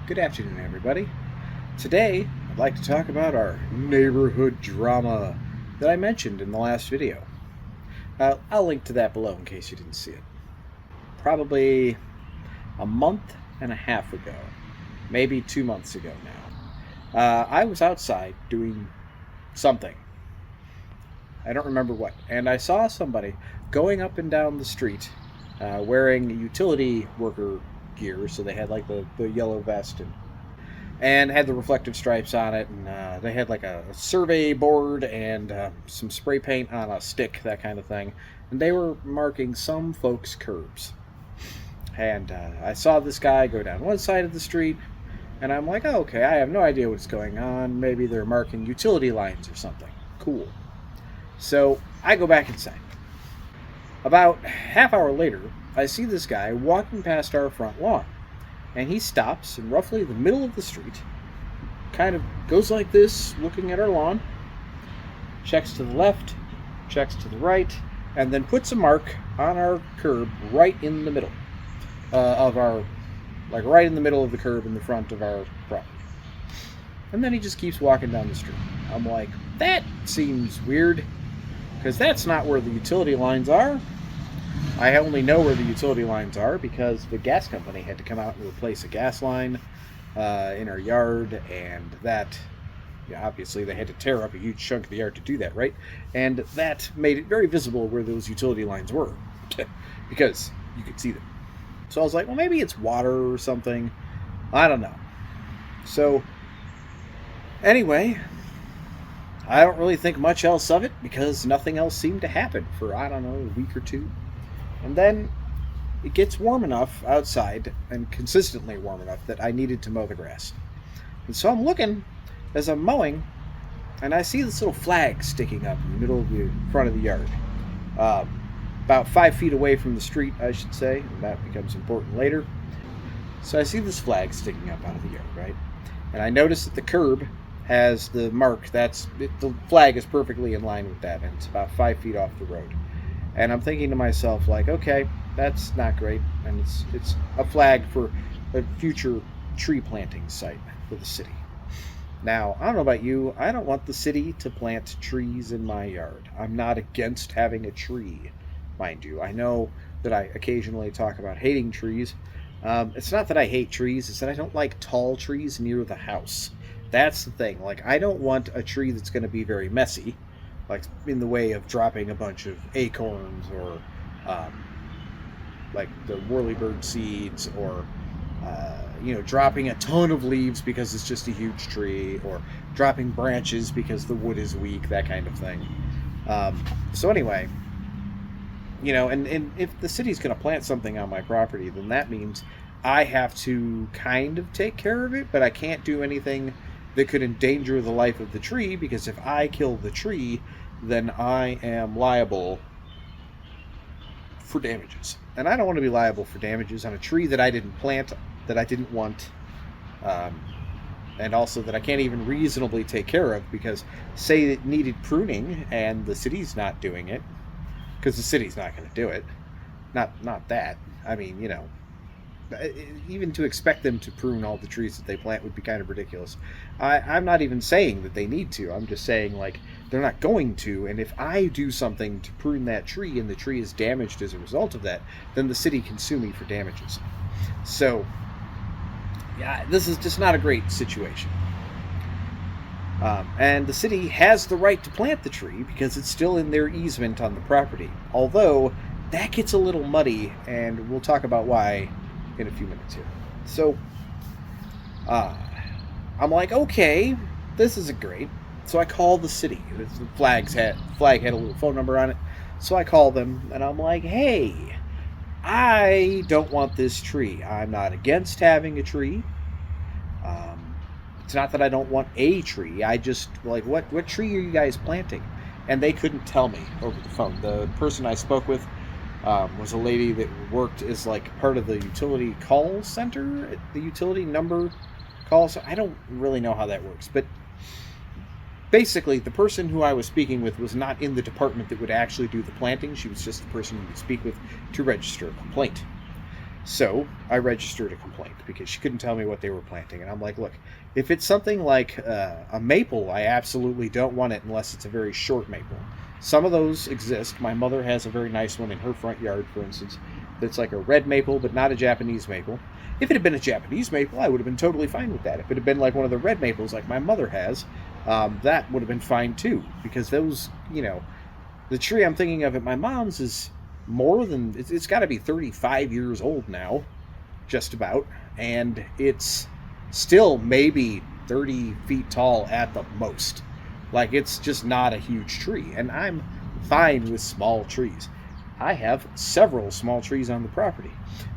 Good afternoon, everybody. Today, I'd like to talk about our neighborhood drama that I mentioned in the last video. I'll link to that below in case you didn't see it. Probably a month and a half ago, maybe 2 months ago now, I was outside doing something. I don't remember what. And I saw somebody going up and down the street wearing utility worker gear, so they had like the yellow vest and had the reflective stripes on it, and they had like a survey board and some spray paint on a stick, that kind of thing, and they were marking some folks' curbs. And I saw this guy go down one side of the street, and I'm like, oh, okay, I have no idea what's going on. Maybe they're marking utility lines or something. Cool. So I go back inside. About half hour later, I see this guy walking past our front lawn, and he stops in roughly the middle of the street, kind of goes like this, looking at our lawn, checks to the left, checks to the right, and then puts a mark on our curb right in the middle right in the middle of the curb in the front of our property. And then he just keeps walking down the street. I'm like, that seems weird, because that's not where the utility lines are. I only know where the utility lines are because the gas company had to come out and replace a gas line in our yard, and that, obviously they had to tear up a huge chunk of the yard to do that, right? And that made it very visible where those utility lines were because you could see them. So I was like, well, maybe it's water or something. I don't know. So anyway, I don't really think much else of it because nothing else seemed to happen for, I don't know, a week or two. And then it gets warm enough outside, and consistently warm enough, that I needed to mow the grass. And so I'm looking as I'm mowing, and I see this little flag sticking up in the middle of the front of the yard. About 5 feet away from the street, I should say, and that becomes important later. So I see this flag sticking up out of the yard, right? And I notice that the curb has the mark. The flag is perfectly in line with that, and it's about 5 feet off the road. And I'm thinking to myself, like, okay, that's not great, and it's a flag for a future tree planting site for the city. Now, I don't know about you, I don't want the city to plant trees in my yard. I'm not against having a tree, mind you. I know that I occasionally talk about hating trees. It's not that I hate trees, it's that I don't like tall trees near the house. That's the thing. Like, I don't want a tree that's going to be very messy, like in the way of dropping a bunch of acorns or like the whirlybird seeds, or dropping a ton of leaves because it's just a huge tree, or dropping branches because the wood is weak, that kind of thing. So anyway, and if the city's going to plant something on my property, then that means I have to kind of take care of it, but I can't do anything that could endanger the life of the tree, because if I kill the tree, then I am liable for damages. And I don't want to be liable for damages on a tree that I didn't plant, that I didn't want, and also that I can't even reasonably take care of, because say it needed pruning and the city's not doing it, because the city's not going to do it. Not that. I mean, even to expect them to prune all the trees that they plant would be kind of ridiculous. I'm not even saying that they need to. I'm just saying, like, they're not going to, and if I do something to prune that tree and the tree is damaged as a result of that, then the city can sue me for damages. So, yeah, this is just not a great situation. And the city has the right to plant the tree because it's still in their easement on the property. Although, that gets a little muddy, and we'll talk about why in a few minutes here. So, I'm like, okay, this isn't great. So I call the city. The flag had a little phone number on it. So I call them, and I'm like, hey, I don't want this tree. I'm not against having a tree. It's not that I don't want a tree. I just, like, what tree are you guys planting? And they couldn't tell me over the phone. The person I spoke with was a lady that worked as like part of the utility call center, the utility number call. So I don't really know how that works, but basically the person who I was speaking with was not in the department that would actually do the planting. She was just the person you would speak with to register a complaint. So I registered a complaint because she couldn't tell me what they were planting. And I'm like, look, if it's something like a maple, I absolutely don't want it unless it's a very short maple. Some of those exist. My mother has a very nice one in her front yard, for instance, that's like a red maple, but not a Japanese maple. If it had been a Japanese maple, I would have been totally fine with that. If it had been like one of the red maples like my mother has, that would have been fine too. Because those, the tree I'm thinking of at my mom's is more than, it's got to be 35 years old now, just about. And it's still maybe 30 feet tall at the most. Like, it's just not a huge tree. And I'm fine with small trees. I have several small trees on the property.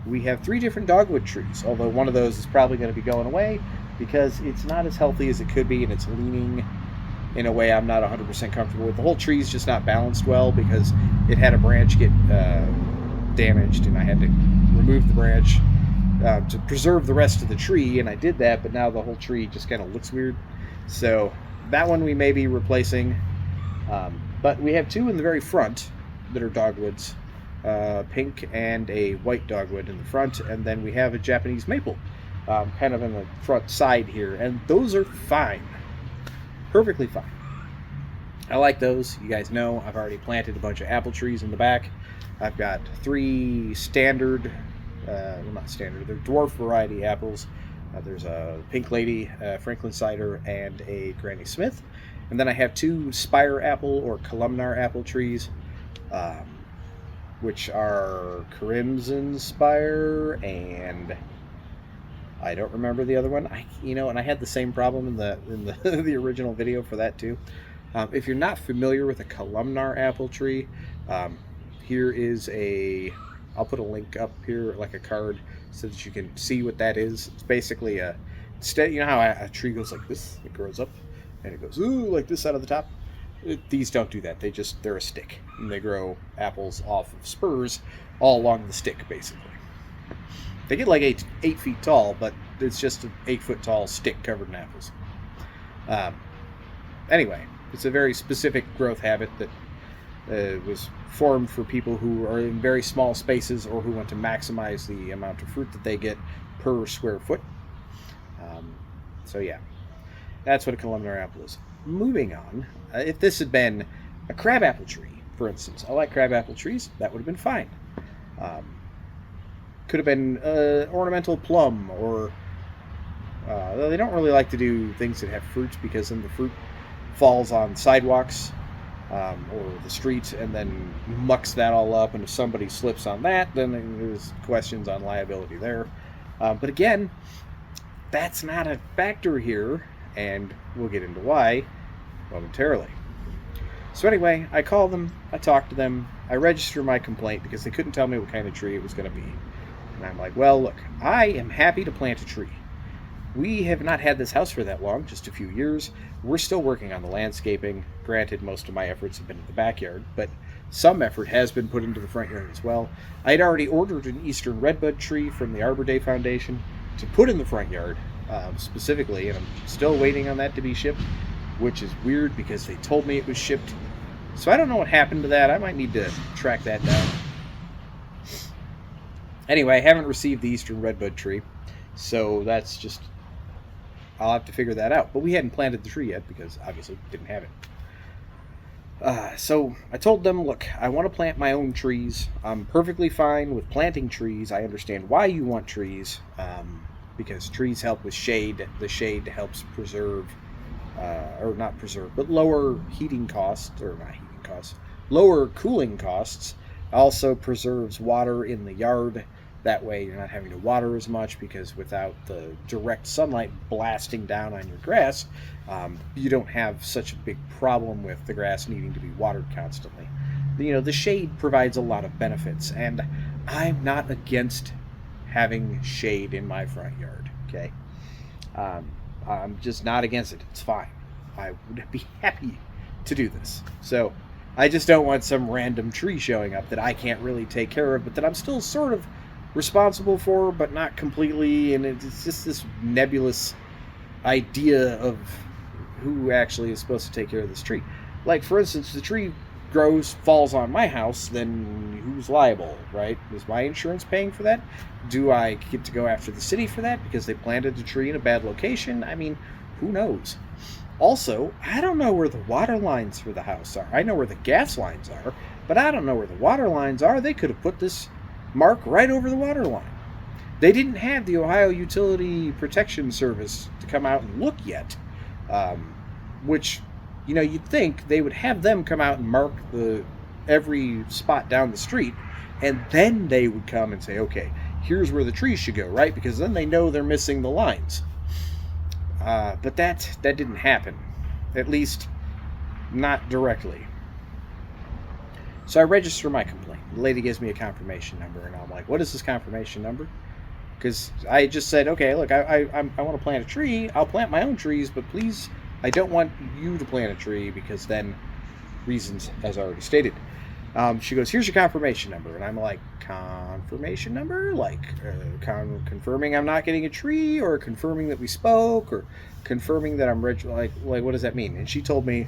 We have 3 different dogwood trees, although one of those is probably going to be going away because it's not as healthy as it could be, and it's leaning in a way I'm not 100% comfortable with. The whole tree is just not balanced well because it had a branch get damaged, and I had to remove the branch to preserve the rest of the tree, and I did that, but now the whole tree just kind of looks weird. So that one we may be replacing, but we have 2 in the very front that are dogwoods, pink and a white dogwood in the front, and then we have a Japanese maple kind of in the front side here, and those are fine, perfectly fine. I like those. You guys know I've already planted a bunch of apple trees in the back. I've got 3 standard, well, not standard, they're dwarf variety apples. There's a Pink Lady, Franklin Cider, and a Granny Smith. And then I have 2 Spire apple or columnar apple trees, which are Crimson Spire, and I don't remember the other one. And I had the same problem in the the original video for that too. If you're not familiar with a columnar apple tree, here is I'll put a link up here, like a card, so that you can see what that is. It's basically you know how a tree goes like this? It grows up, and it goes, ooh, like this out of the top? These don't do that. They're a stick, and they grow apples off of spurs all along the stick, basically. They get like 8 feet tall, but it's just an 8-foot tall stick covered in apples. Anyway, it's a very specific growth habit that was formed for people who are in very small spaces or who want to maximize the amount of fruit that they get per square foot. So yeah, that's what a columnar apple is. Moving on, if this had been a crabapple tree, for instance, I like crabapple trees, that would have been fine. Could have been ornamental plum, or they don't really like to do things that have fruit because then the fruit falls on sidewalks or the street and then mucks that all up, and if somebody slips on that, then there's questions on liability there. But again, that's not a factor here, and we'll get into why momentarily. So anyway, I call them, I talk to them, I register my complaint because they couldn't tell me what kind of tree it was going to be. And I'm like, well, look, I am happy to plant a tree. We have not had this house for that long, just a few years. We're still working on the landscaping. Granted, most of my efforts have been in the backyard, but some effort has been put into the front yard as well. I had already ordered an eastern redbud tree from the Arbor Day Foundation to put in the front yard specifically, and I'm still waiting on that to be shipped, which is weird because they told me it was shipped. So I don't know what happened to that. I might need to track that down. Anyway, I haven't received the eastern redbud tree, so that's just, I'll have to figure that out. But we hadn't planted the tree yet because obviously we didn't have it. So I told them, look, I want to plant my own trees. I'm perfectly fine with planting trees. I understand why you want trees, because trees help with shade. The shade helps preserve, or not preserve, but lower heating costs, or not heating costs, lower cooling costs. Also preserves water in the yard. That way you're not having to water as much, because without the direct sunlight blasting down on your grass, you don't have such a big problem with the grass needing to be watered constantly. The shade provides a lot of benefits, and I'm not against having shade in my front yard, okay? I'm just not against it. It's fine. I would be happy to do this. So I just don't want some random tree showing up that I can't really take care of, but that I'm still sort of responsible for, but not completely, and it's just this nebulous idea of who actually is supposed to take care of this tree. Like, for instance, the tree falls on my house, then who's liable, right? Is my insurance paying for that? Do I get to go after the city for that because they planted a tree in a bad location? I mean, who knows? Also, I don't know where the water lines for the house are. I know where the gas lines are, but I don't know where the water lines are. They could have put this mark right over the water line. They didn't have the Ohio Utility Protection Service to come out and look yet, which, you'd think they would have them come out and mark every spot down the street, and then they would come and say, okay, here's where the trees should go, right? Because then they know they're missing the lines. But that didn't happen, at least not directly. So I register my complaint. The lady gives me a confirmation number, and I'm like, what is this confirmation number? Because I just said, okay, look, I want to plant a tree. I'll plant my own trees, but please, I don't want you to plant a tree because then reasons, as I already stated. She goes, here's your confirmation number. And I'm like, confirmation number? Like confirming I'm not getting a tree, or confirming that we spoke, or confirming that I'm like what does that mean? And she told me,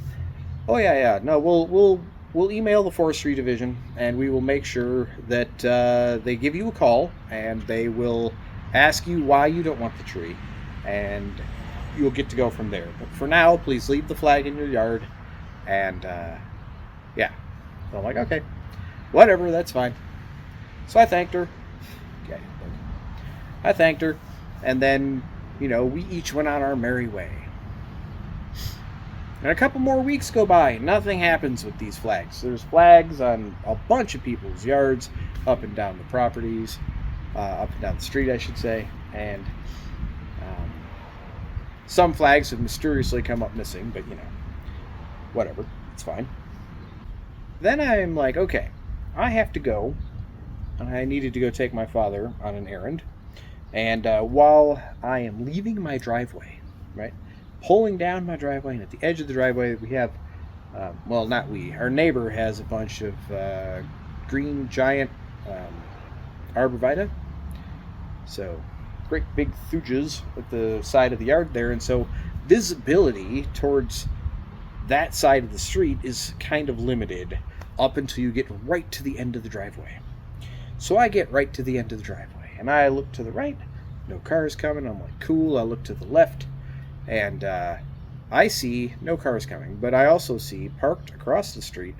oh yeah, no, we'll email the forestry division, and we will make sure that they give you a call, and they will ask you why you don't want the tree, and you'll get to go from there. But for now, please leave the flag in your yard. And yeah, so I'm like, okay, whatever, that's fine. So I thanked her. Okay, I thanked her, and then we each went on our merry way. And a couple more weeks go by. Nothing happens with these flags. There's flags on a bunch of people's yards, up and down the properties, up and down the street, I should say. And some flags have mysteriously come up missing, but whatever, it's fine. Then I'm like, okay, I have to go. I needed to go take my father on an errand. And while I am leaving my driveway, right, pulling down my driveway, and at the edge of the driveway we have, our neighbor has a bunch of green giant arborvitae. So great big thujas at the side of the yard there, and so visibility towards that side of the street is kind of limited up until you get right to the end of the driveway. So I get right to the end of the driveway, and I look to the right, no cars coming. I'm like, cool. I look to the left, and I see no cars coming, but I also see parked across the street,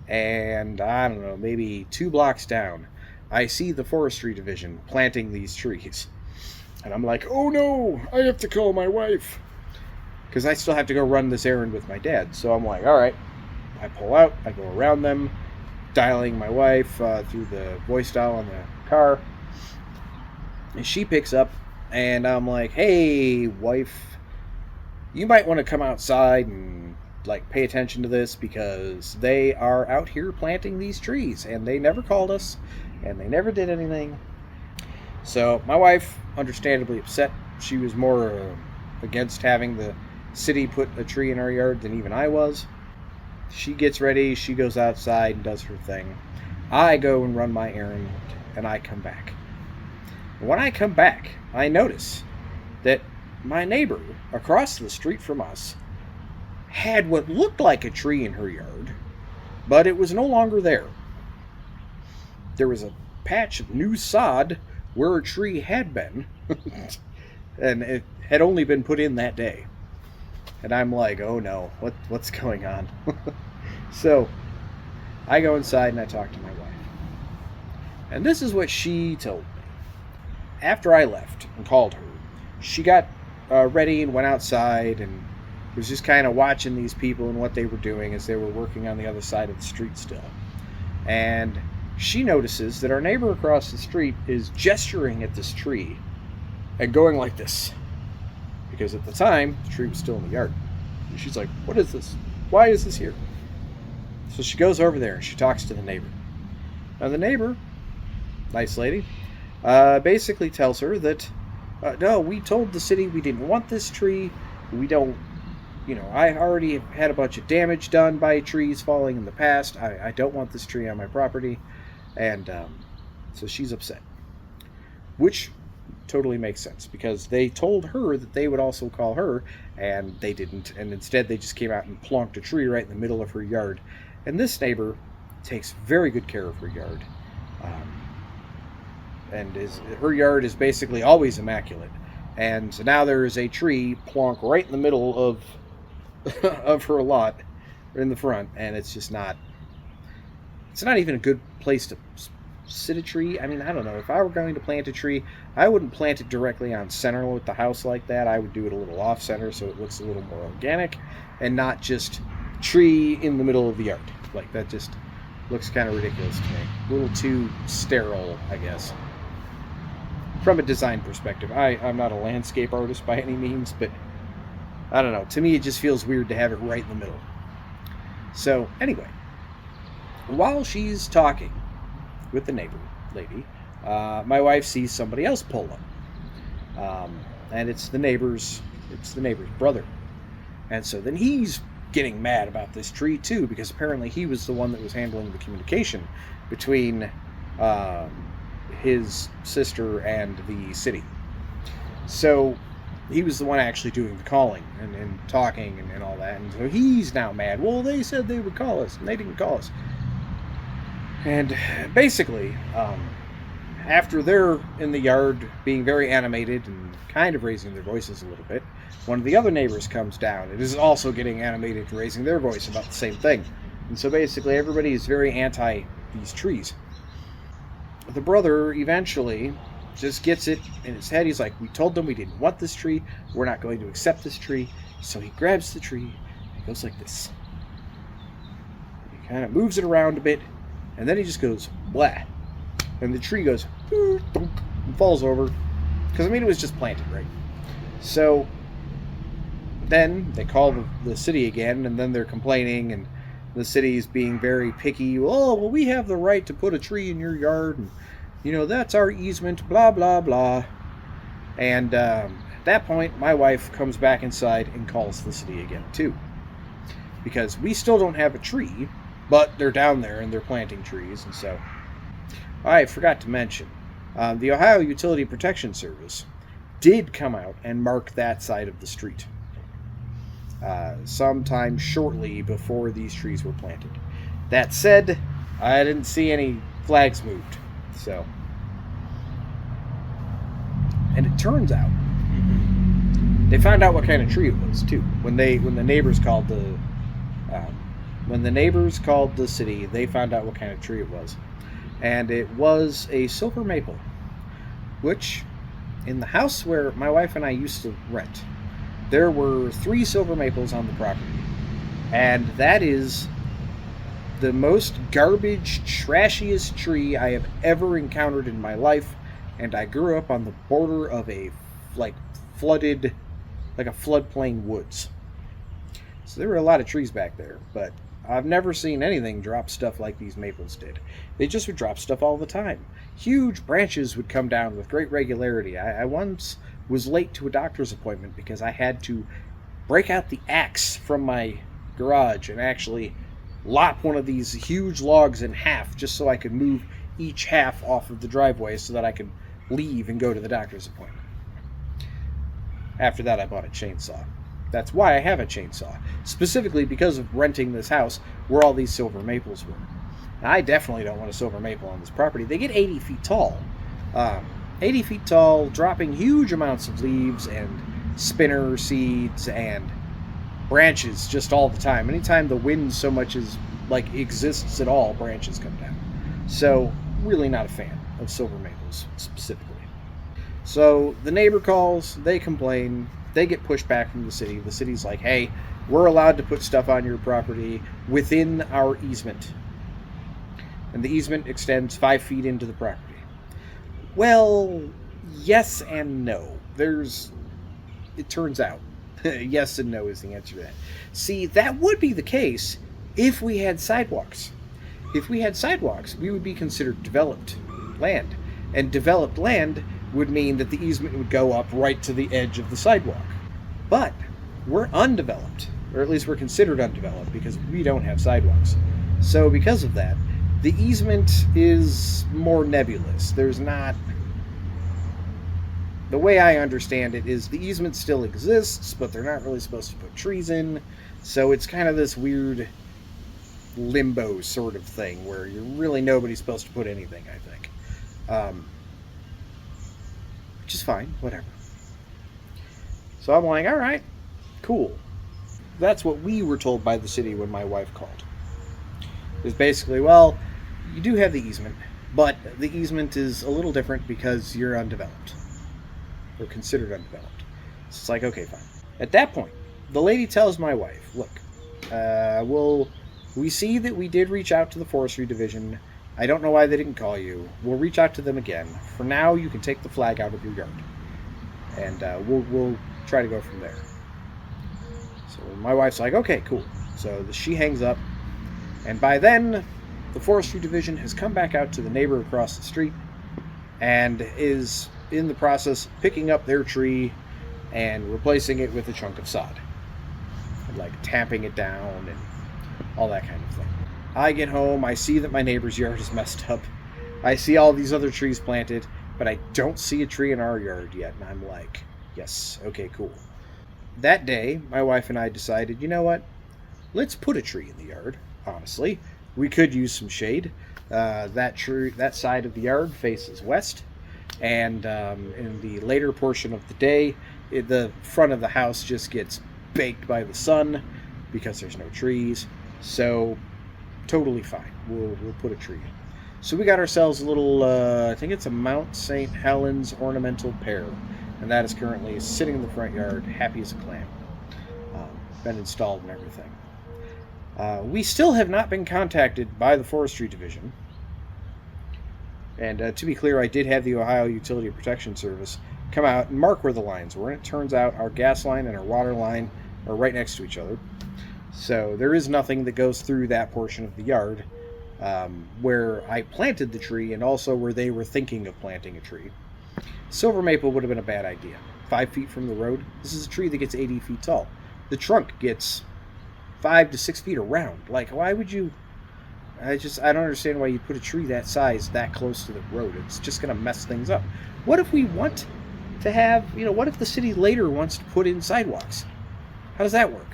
and I don't know, maybe 2 blocks down, I see the forestry division planting these trees. And I'm like, oh no, I have to call my wife, because I still have to go run this errand with my dad. So I'm like, all right. I pull out, I go around them, dialing my wife through the voice dial on the car. And she picks up, and I'm like, hey, wife, you might want to come outside and pay attention to this, because they are out here planting these trees, and they never called us, and they never did anything. So my wife, understandably upset. She was more against having the city put a tree in our yard than even I was. She gets ready, she goes outside and does her thing. I go and run my errand, and I come back. When I come back, I notice that my neighbor across the street from us had what looked like a tree in her yard, but it was no longer there. There was a patch of new sod where a tree had been, and it had only been put in that day. And I'm like, oh no, what's going on? So I go inside and I talk to my wife. And this is what she told me. After I left and called her, she got ready and went outside and was just kind of watching these people and what they were doing as they were working on the other side of the street still. And she notices that our neighbor across the street is gesturing at this tree and going like this. Because at the time, the tree was still in the yard. And she's like, what is this? Why is this here? So she goes over there and she talks to the neighbor. Now the neighbor, nice lady, basically tells her that, no, we told the city we didn't want this tree. We don't, I already had a bunch of damage done by trees falling in the past. I don't want this tree on my property. And so she's upset. Which totally makes sense, because they told her that they would also call her, and they didn't. And instead they just came out and plonked a tree right in the middle of her yard. And this neighbor takes very good care of her yard. And her yard is basically always immaculate. And now there is a tree plonk right in the middle of of her lot in the front, and it's just not even a good place to sit a tree. I mean, I don't know. If I were going to plant a tree, I wouldn't plant it directly on center with the house like that. I would do it a little off center so it looks a little more organic, and not just tree in the middle of the yard. Like, that just looks kind of ridiculous to me. A little too sterile, I guess, from a design perspective. I'm not a landscape artist by any means, but I don't know. To me, it just feels weird to have it right in the middle. So, anyway, while she's talking with the neighbor lady, my wife sees somebody else pull up. And it's the neighbor's brother. And so then he's getting mad about this tree too, because apparently he was the one that was handling the communication between his sister and the city. So he was the one actually doing the calling and talking and all that. And so he's now mad. Well, they said they would call us, and they didn't call us. And basically, after they're in the yard being very animated and kind of raising their voices a little bit, one of the other neighbors comes down and is also getting animated and raising their voice about the same thing. And so basically everybody is very anti these trees. The brother eventually just gets it in his head. He's like, we told them we didn't want this tree. We're not going to accept this tree. So he grabs the tree and goes like this. He kind of moves it around a bit, and then he just goes, blah. And the tree goes, and falls over. Because, I mean, it was just planted, right? So then they call the city again, and then they're complaining, and the city's being very picky. Oh, well, we have the right to put a tree in your yard, and, you know, that's our easement, blah, blah, blah. And at that point, my wife comes back inside and calls the city again, too. Because we still don't have a tree, but they're down there, and they're planting trees, and so... I forgot to mention, the Ohio Utility Protection Service did come out and mark that side of the street sometime shortly before these trees were planted. That said, I didn't see any flags moved. So, and it turns out they found out what kind of tree it was too. When the neighbors called the city, they found out what kind of tree it was. And it was a silver maple, which, in the house where my wife and I used to rent, there were 3 silver maples on the property. And that is the most garbage, trashiest tree I have ever encountered in my life. And I grew up on the border of a floodplain woods. So there were a lot of trees back there, but I've never seen anything drop stuff like these maples did. They just would drop stuff all the time. Huge branches would come down with great regularity. I once was late to a doctor's appointment because I had to break out the axe from my garage and actually lop one of these huge logs in half just so I could move each half off of the driveway so that I could leave and go to the doctor's appointment. After that, I bought a chainsaw. That's why I have a chainsaw, specifically because of renting this house where all these silver maples were. Now, I definitely don't want a silver maple on this property. They get 80 feet tall. 80 feet tall, dropping huge amounts of leaves and spinner seeds and branches just all the time. Anytime the wind so much as exists at all, branches come down. So, really not a fan of silver maples specifically. So, the neighbor calls, they complain, they get pushed back from the city. The city's like, hey, we're allowed to put stuff on your property within our easement. And the easement extends 5 feet into the property. Well, yes and no. It turns out, yes and no is the answer to that. See, that would be the case if we had sidewalks. If we had sidewalks, we would be considered developed land. And developed land would mean that the easement would go up right to the edge of the sidewalk. But we're undeveloped, or at least we're considered undeveloped because we don't have sidewalks. So because of that, the easement is more nebulous. There's not... The way I understand it is the easement still exists, but they're not really supposed to put trees in. So it's kind of this weird limbo sort of thing where you're really nobody's supposed to put anything, I think. Which is fine, whatever. So I'm like, all right, cool. That's what we were told by the city when my wife called. Is basically, well, you do have the easement, but the easement is a little different because you're undeveloped. Or considered undeveloped. So it's like, okay, fine. At that point, the lady tells my wife, look, we see that we did reach out to the forestry division. I don't know why they didn't call you. We'll reach out to them again. For now, you can take the flag out of your yard. And we'll try to go from there. So my wife's like, okay, cool. So she hangs up. And by then, the forestry division has come back out to the neighbor across the street and is in the process picking up their tree and replacing it with a chunk of sod. And like tamping it down and all that kind of thing. I get home, I see that my neighbor's yard is messed up. I see all these other trees planted, but I don't see a tree in our yard yet. And I'm like, yes, okay, cool. That day, my wife and I decided, you know what? Let's put a tree in the yard, honestly. We could use some shade. That side of the yard faces west. And in the later portion of the day, the front of the house just gets baked by the sun because there's no trees. So totally fine. We'll put a tree in. So we got ourselves a little, I think it's a Mount St. Helens ornamental pear. And that is currently sitting in the front yard, happy as a clam. Been installed and everything. We still have not been contacted by the forestry division. And to be clear, I did have the Ohio Utility Protection Service come out and mark where the lines were. And it turns out our gas line and our water line are right next to each other. So there is nothing that goes through that portion of the yard where I planted the tree and also where they were thinking of planting a tree. Silver maple would have been a bad idea. 5 feet from the road. This is a tree that gets 80 feet tall. The trunk gets 5 to 6 feet around. Like, why would you... I don't understand why you put a tree that size that close to the road. It's just going to mess things up. What if we want to have, what if the city later wants to put in sidewalks? How does that work?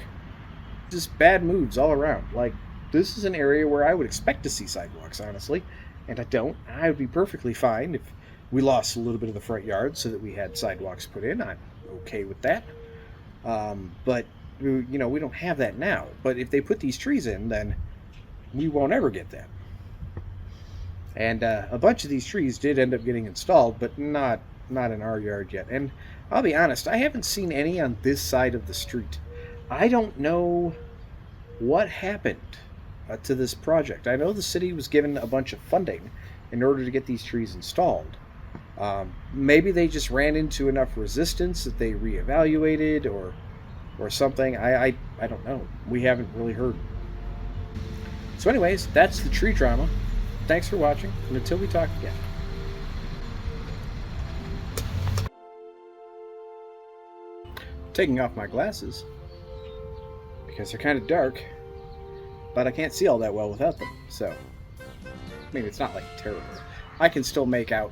Just bad moods all around. Like, this is an area where I would expect to see sidewalks, honestly, and I don't. I would be perfectly fine if we lost a little bit of the front yard so that we had sidewalks put in. I'm okay with that. But, we don't have that now. But if they put these trees in, then we won't ever get that. And a bunch of these trees did end up getting installed, but not in our yard yet. And I'll be honest, I haven't seen any on this side of the street. I don't know what happened to this project. I know the city was given a bunch of funding in order to get these trees installed. Maybe they just ran into enough resistance that they reevaluated or something. I don't know. We haven't really heard. So anyways, that's the tree drama. Thanks for watching, and until we talk again. Taking off my glasses because they're kind of dark, but I can't see all that well without them. So, I mean, it's not like terrible. I can still make out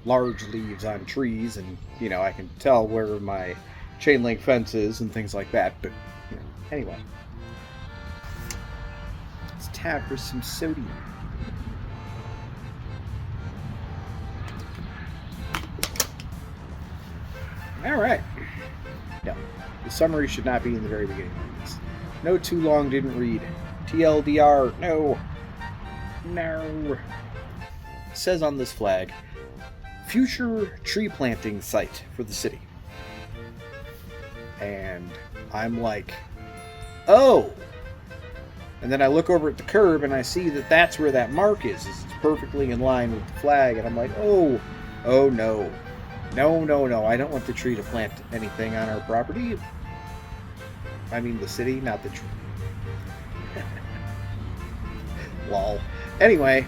large leaves on trees, and I can tell where my chain link fence is and things like that. But anyway, it's time for some sodium. All right. No, the summary should not be in the very beginning of this. No, too long, didn't read. TLDR, no. It says on this flag, future tree planting site for the city. And I'm like, oh. And then I look over at the curb and I see that that's where that mark is. It's perfectly in line with the flag. And I'm like, oh no. No. I don't want the tree to plant anything on our property. I mean the city, not the tree. Lol. Anyway,